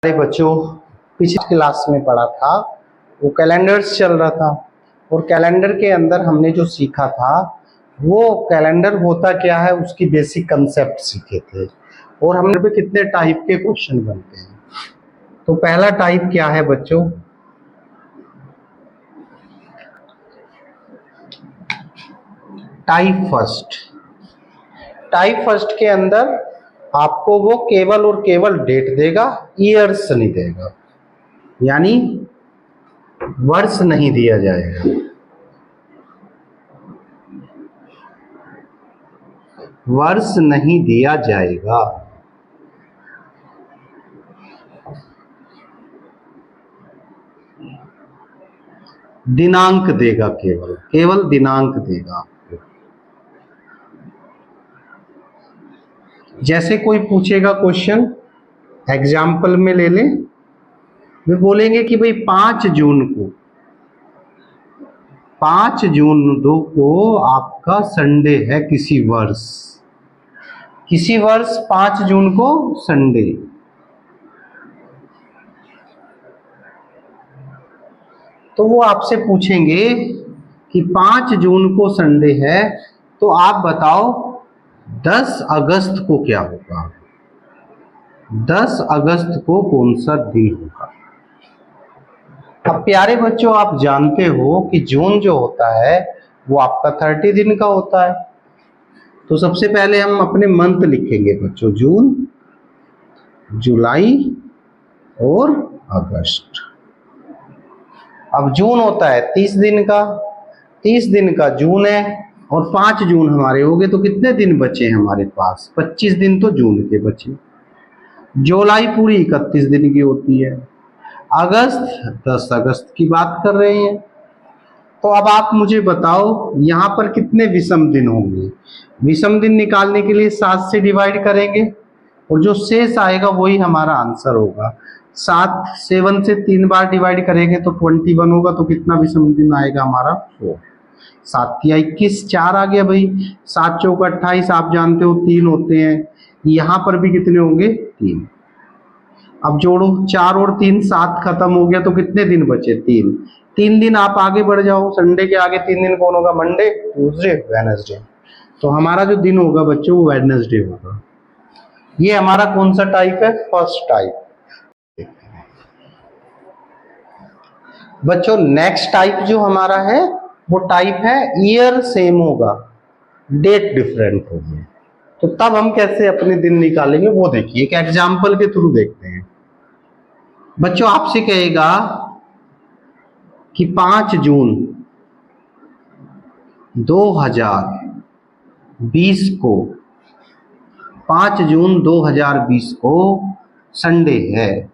हमारे बच्चों पिछली क्लास में पढ़ा था वो कैलेंडर्स चल रहा था और कैलेंडर के अंदर हमने जो सीखा था वो कैलेंडर होता क्या है उसकी बेसिक कंसेप्ट सीखे थे और हमने पे कितने टाइप के क्वेश्चन बनते हैं। तो पहला टाइप क्या है बच्चों, टाइप फर्स्ट। टाइप फर्स्ट के अंदर आपको वो केवल और केवल डेट देगा, ईयर्स नहीं देगा, यानी वर्ष नहीं दिया जाएगा। वर्ष नहीं दिया जाएगा। दिनांक देगा, केवल केवल दिनांक देगा। जैसे कोई पूछेगा क्वेश्चन, एग्जाम्पल में ले लें, वे बोलेंगे कि भाई 5 जून को आपका संडे है, किसी वर्ष 5 जून को संडे। तो वो आपसे पूछेंगे कि 5 जून को संडे है, तो आप बताओ 10 अगस्त को क्या होगा, 10 अगस्त को कौन सा दिन होगा। अब प्यारे बच्चों, आप जानते हो कि जून जो होता है वो आपका 30 दिन का होता है। तो सबसे पहले हम अपने मंथ लिखेंगे बच्चों, जून, जुलाई और अगस्त। अब जून होता है 30 दिन का, 30 दिन का जून है और 5 जून हमारे हो गए, तो कितने दिन बचे हमारे पास, 25 दिन तो जून के बचे। जुलाई पूरी 31 दिन की होती है, अगस्त 10 अगस्त की बात कर रहे हैं। तो अब आप मुझे बताओ यहाँ पर कितने विषम दिन होंगे। विषम दिन निकालने के लिए 7 से डिवाइड करेंगे और जो शेष आएगा वही हमारा आंसर होगा। 7 से 3 बार डिवाइड करेंगे तो 21 होगा, तो कितना विषम दिन आएगा हमारा 4। 7 या 21, 4 आ गया भाई। 7 चौका 28, आप जानते हो 3 होते हैं। यहाँ पर भी कितने होंगे, 3। अब जोड़ो 4 और 3, 7 खत्म हो गया, तो कितने दिन बचे, 3। 3 दिन आप आगे बढ़ जाओ, संडे के आगे 3 दिन कौन होगा, मंडे, ट्यूसडे, वेडनेसडे। तो हमारा जो दिन होगा बच्चों वो वेडनेसडे होगा। ये हमारा कौन सा टाइप है, फर्स्ट टाइप। बच्चों नेक्स्ट टाइप जो हमारा है वो टाइप है ईयर सेम होगा, डेट डिफरेंट होगी। तो तब हम कैसे अपने दिन निकालेंगे वो देखिए, एक एग्जाम्पल के थ्रू देखते हैं। बच्चों आपसे कहेगा कि 5 जून 2020 को, 5 जून 2020 को संडे है।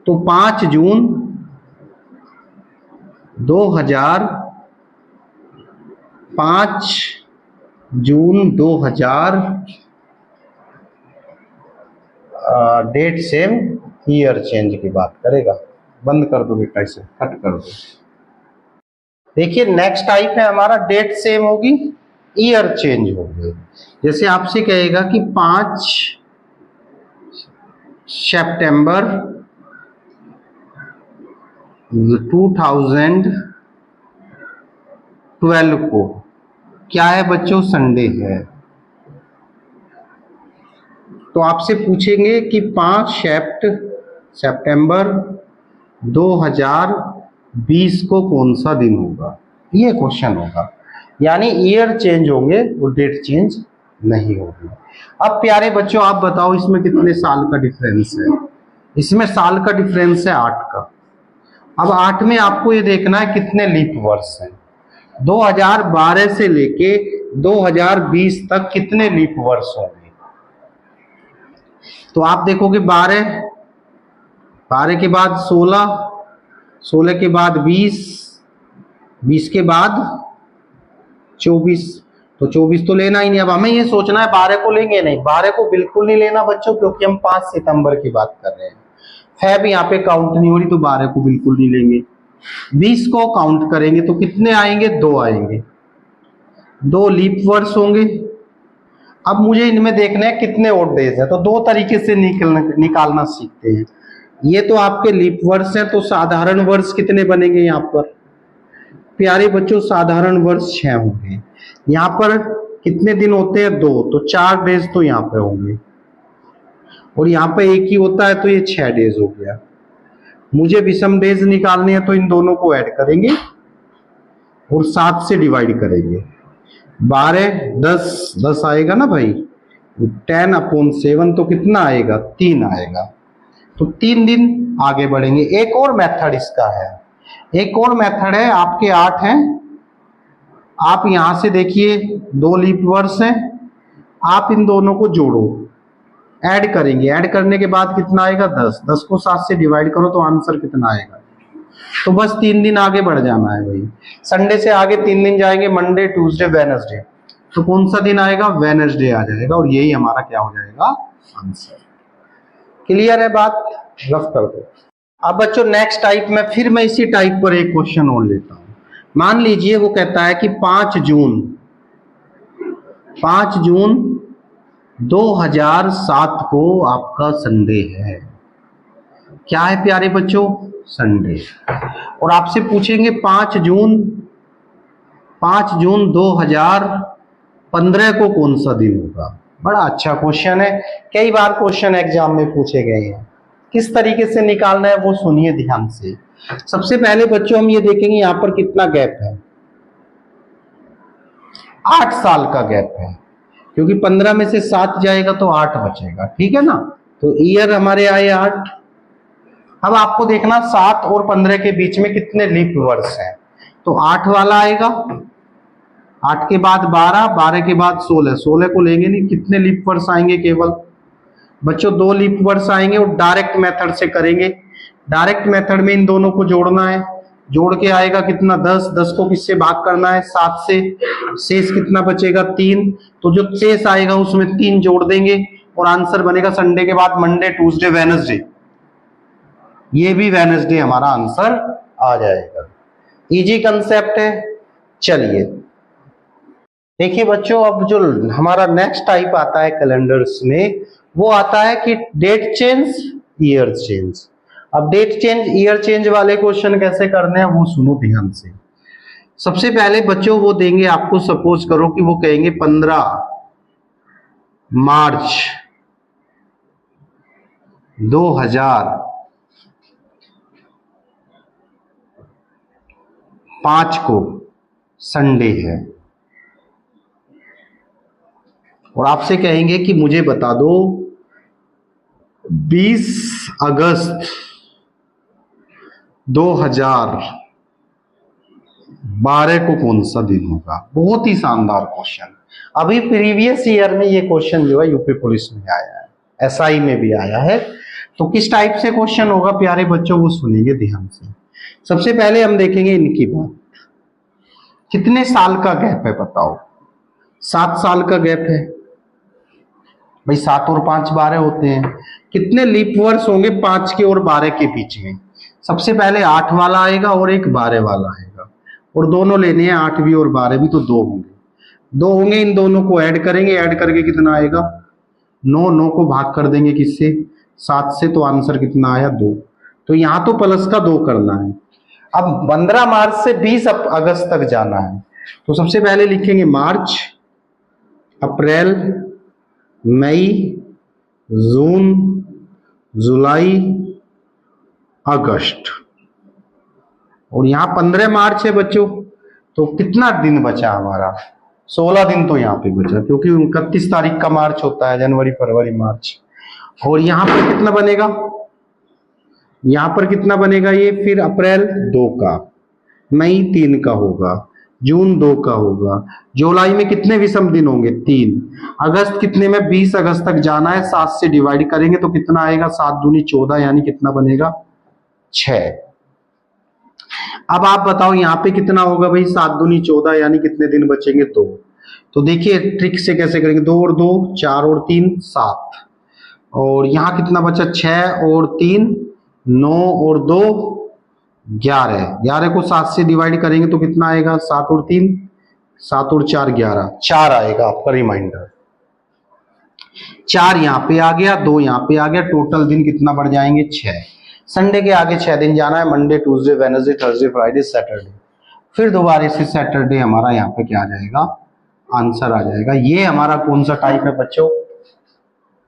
तो 5 जून 2000 डेट सेम, ईयर चेंज की बात करेगा। बंद कर दो बेटा, इसे कट कर दो। देखिए नेक्स्ट टाइप है हमारा, डेट सेम होगी, ईयर चेंज होगी। जैसे आपसे कहेगा कि 5 सितंबर 2012 को क्या है बच्चों, संडे है। तो आपसे पूछेंगे कि 5 सितंबर 2020 को कौन सा दिन होगा, ये क्वेश्चन होगा। यानी ईयर चेंज होंगे और डेट चेंज नहीं होगी। अब प्यारे बच्चों आप बताओ इसमें कितने साल का डिफरेंस है। इसमें साल का डिफरेंस है 8 का। अब 8 में आपको ये देखना है कितने लीप वर्ष हैं। 2012 से लेके 2020 तक कितने लीप वर्ष होंगे। तो आप देखोगे 12 के बाद 16 के बाद 20 के बाद 24, तो 24 तो लेना ही नहीं। अब हमें ये सोचना है 12 को लेंगे, नहीं 12 को बिल्कुल नहीं लेना बच्चों, क्योंकि हम 5 सितंबर की बात कर रहे हैं। भी यहाँ पे काउंट नहीं हो रही, तो 12 को बिल्कुल नहीं लेंगे। 20 को काउंट करेंगे तो कितने आएंगे, 2 आएंगे, 2 लीप वर्ष होंगे। अब मुझे इनमें देखना है कितने ओड डेज है, तो दो तरीके से निकालना सीखते हैं। ये तो आपके लीप वर्ष है, तो साधारण वर्ष कितने बनेंगे यहाँ पर प्यारे बच्चों, साधारण वर्ष 6 होंगे। यहाँ पर कितने दिन होते हैं 2, तो 4 डेज तो यहाँ पे होंगे, और यहाँ पे एक ही होता है तो ये 6 डेज हो गया। मुझे विषम डेज निकालने हैं तो इन दोनों को ऐड करेंगे और 7 से डिवाइड करेंगे। 12 10 आएगा ना भाई, 10/7 तो कितना आएगा 3 आएगा। तो 3 दिन आगे बढ़ेंगे। एक और मेथड इसका है, एक और मेथड है, आपके 8 हैं, आप यहां से देखिए 2 लीप वर्ष हैं, आप इन दोनों को जोड़ो, ऐड करेंगे, ऐड करने के बाद कितना आएगा 10 को 7 से डिवाइड करो तो आंसर कितना आएगा। तो बस 3 दिन आगे बढ़ जाना है भाई, संडे से आगे 3 दिन जाएंगे, मंडे ट्यूसडे वेडनेसडे, तो कौन सा दिन आएगा वेडनेसडे आ जाएगा, और यही हमारा क्या हो जाएगा आंसर। क्लियर है बात, रफ कर दो। अब बच्चों नेक्स्ट टाइप में फिर मैं इसी टाइप पर एक क्वेश्चन और लेता हूं। मान लीजिए वो कहता है कि 5 जून 2007 को आपका संडे है। क्या है प्यारे बच्चों, संडे। और आपसे पूछेंगे 5 जून 2015 को कौन सा दिन होगा। बड़ा अच्छा क्वेश्चन है, कई बार क्वेश्चन एग्जाम में पूछे गए हैं। किस तरीके से निकालना है वो सुनिए ध्यान से। सबसे पहले बच्चों हम ये देखेंगे यहां पर कितना गैप है, 8 साल का गैप है, क्योंकि 15 में से 7 जाएगा तो 8 बचेगा, ठीक है ना। तो ईयर हमारे आए 8। अब आपको देखना 7 और 15 के बीच में कितने लीप वर्ष हैं, तो 8 वाला आएगा, 8 के बाद 12, 12 के बाद 16, 16 को लेंगे नहीं, कितने लीप वर्ष आएंगे केवल बच्चों 2 लीप वर्ष आएंगे, और डायरेक्ट मेथड से करेंगे। डायरेक्ट मेथड में इन दोनों को जोड़ना है, जोड़ के आएगा कितना 10 को किससे भाग करना है 7 से, शेष कितना बचेगा 3, तो जो शेष आएगा उसमें 3 जोड़ देंगे और आंसर बनेगा संडे के बाद मंडे ट्यूसडे वेडनेसडे, ये भी वेडनेसडे हमारा आंसर आ जाएगा। इजी कंसेप्ट है। चलिए देखिए बच्चों, अब जो हमारा नेक्स्ट टाइप आता है कैलेंडर्स में, वो आता है कि डेट चेंज ईयर चेंज। अब डेट चेंज ईयर चेंज वाले क्वेश्चन कैसे करने हैं वो सुनो ध्यान से। सबसे पहले बच्चों वो देंगे आपको, सपोज करो कि वो कहेंगे 15 मार्च 2005 को संडे है, और आपसे कहेंगे कि मुझे बता दो 20 अगस्त 2012 को कौन सा दिन होगा। बहुत ही शानदार क्वेश्चन, अभी प्रीवियस ईयर में ये क्वेश्चन जो है यूपी पुलिस में आया है, एसआई में भी आया है। तो किस टाइप से क्वेश्चन होगा प्यारे बच्चों वो सुनेंगे ध्यान से। सबसे पहले हम देखेंगे इनकी बात, कितने साल का गैप है बताओ। 7 साल का गैप है भाई, 7 और 5 12 होते हैं। कितने लीप वर्ष होंगे 5 के और 12 के बीच में। सबसे पहले 8 वाला आएगा और एक 12 वाला आएगा, और दोनों लेने हैं 8 भी और 12 भी, तो 2 होंगे। इन दोनों को ऐड करेंगे, ऐड करके कितना आएगा 9 को भाग कर देंगे किससे 7 से, तो आंसर कितना आया 2। तो यहां तो प्लस का 2 करना है। अब 15 मार्च से 20 अगस्त तक जाना है, तो सबसे पहले लिखेंगे मार्च, अप्रैल, मई, जून, जुलाई, अगस्त, और यहां 15 मार्च है बच्चों, तो कितना दिन बचा हमारा 16 दिन तो यहाँ पे बचा, क्योंकि 31 तारीख का मार्च होता है, जनवरी फरवरी मार्च। और यहाँ पर कितना बनेगा, यहाँ पर कितना बनेगा ये, फिर अप्रैल 2 का, मई 3 का होगा, जून 2 का होगा, जुलाई में कितने विषम दिन होंगे 3, अगस्त कितने में 20 अगस्त तक जाना है, 7 से डिवाइड करेंगे तो कितना आएगा 7 दूनी 14, यानी कितना बनेगा 6। अब आप बताओ यहाँ पे कितना होगा भाई 7 दूनी 14, यानी कितने दिन बचेंगे 2। तो देखिए ट्रिक से कैसे करेंगे, 2 और 2 4 और 3 7, और यहाँ कितना बचा 6 और 3 9 और 2 11, 11 को 7 से डिवाइड करेंगे तो कितना आएगा 7 और 3 7 और 4 11, 4 आएगा आपका रिमाइंडर। 4 यहाँ पे आ गया, 2 यहाँ पे आ गया, टोटल दिन कितना बढ़ जाएंगे 6। संडे के आगे 6 दिन जाना है, Monday Tuesday Wednesday Thursday Friday Saturday. फिर दोबारा से सैटरडे हमारा यहाँ पे क्या आ जाएगा, आंसर आ जाएगा। ये हमारा कौन सा टाइप है बच्चों,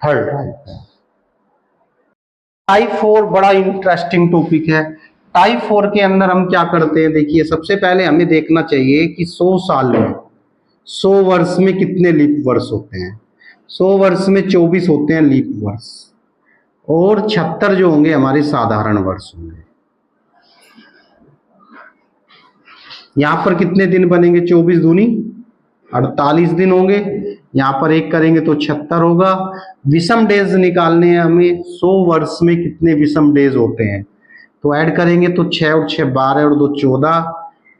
थर्ड टाइप है। टाइप 4 बड़ा इंटरेस्टिंग टॉपिक है। टाइप 4 के अंदर हम क्या करते हैं, देखिए सबसे पहले हमें देखना चाहिए कि 100 साल में 100 वर्ष में कितने लीप वर्ष होते हैं। 100 वर्ष में 24 होते हैं लीप वर्ष, और 76 जो होंगे हमारे साधारण वर्ष होंगे। यहां पर कितने दिन बनेंगे, 24 दूनी 48 दिन होंगे। यहां पर 1 करेंगे तो 76 होगा। विषम डेज निकालने हैं हमें, 100 वर्ष में कितने विषम डेज होते हैं, तो ऐड करेंगे तो 6 और 6 12 और 2 14,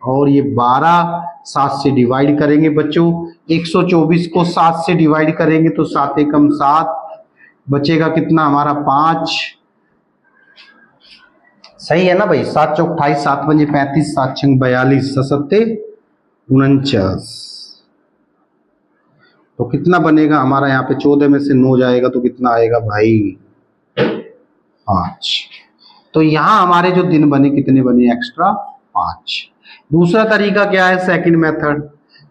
और ये 12 7 से डिवाइड करेंगे बच्चों। 124 को 7 से डिवाइड करेंगे तो 7 एकम 7, बचेगा कितना हमारा 5। सही है ना भाई, 7 चौक 28, 7 पंजे 35, 7 छंग 42, 7 49। तो कितना बनेगा हमारा, यहाँ पे 14 में से 9 जाएगा तो कितना आएगा भाई 5। तो यहाँ हमारे जो दिन बने कितने बने एक्स्ट्रा 5। दूसरा तरीका क्या है, सेकंड मेथड।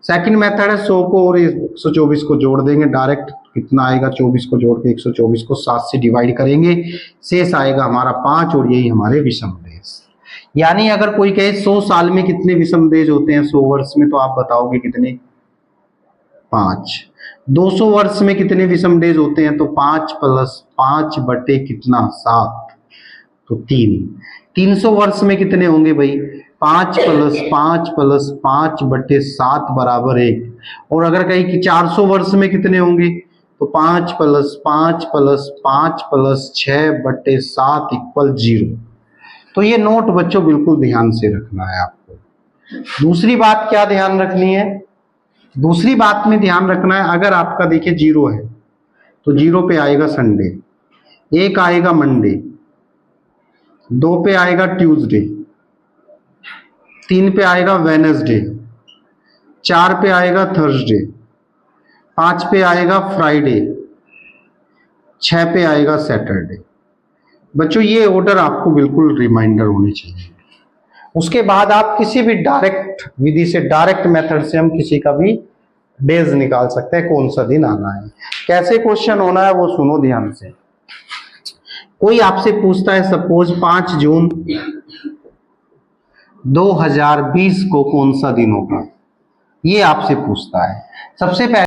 सेकंड मेथड है 100 को और 124 को जोड़ देंगे डायरेक्ट, कितना आएगा 24 को जोड़ के 124 को 7 से डिवाइड करेंगे, शेष आएगा हमारा 5, और यही हमारे विषम डेज। यानी अगर कोई कहे 100 साल में कितने विषम डेज होते हैं 100 वर्ष में, तो आप बताओगे कितने 5। 200 वर्ष में कितने विषम डेज होते हैं, तो 5 + 5 बटे कितना 7, तो 3। 300 वर्ष में कितने होंगे भाई, 5 + 5 + 5 बटे 7 बराबर 1। और अगर कहीं कि 400 वर्ष में कितने होंगे, तो 5 + 5 + 5 + 6 बटे 7 = 0। तो ये नोट बच्चों बिल्कुल ध्यान से रखना है आपको। दूसरी बात क्या ध्यान रखनी है, दूसरी बात में ध्यान रखना है, अगर आपका देखिए 0 है तो 0 पे आएगा संडे, 1 आएगा मंडे, 2 पे आएगा ट्यूसडे, 3 पे आएगा वेडनेसडे, 4 पे आएगा थर्सडे, 5 पे आएगा फ्राइडे, 6 पे आएगा सैटरडे। बच्चों ये ऑर्डर आपको बिल्कुल रिमाइंडर होनी चाहिए। उसके बाद आप किसी भी डायरेक्ट विधि से, डायरेक्ट मेथड से हम किसी का भी डेज निकाल सकते हैं, कौन सा दिन आना है। कैसे क्वेश्चन होना है वो सुनो ध्यान से। कोई आपसे पूछता है सपोज 5 जून 2020 को कौन सा दिन होगा, ये आपसे पूछता है। सबसे पहले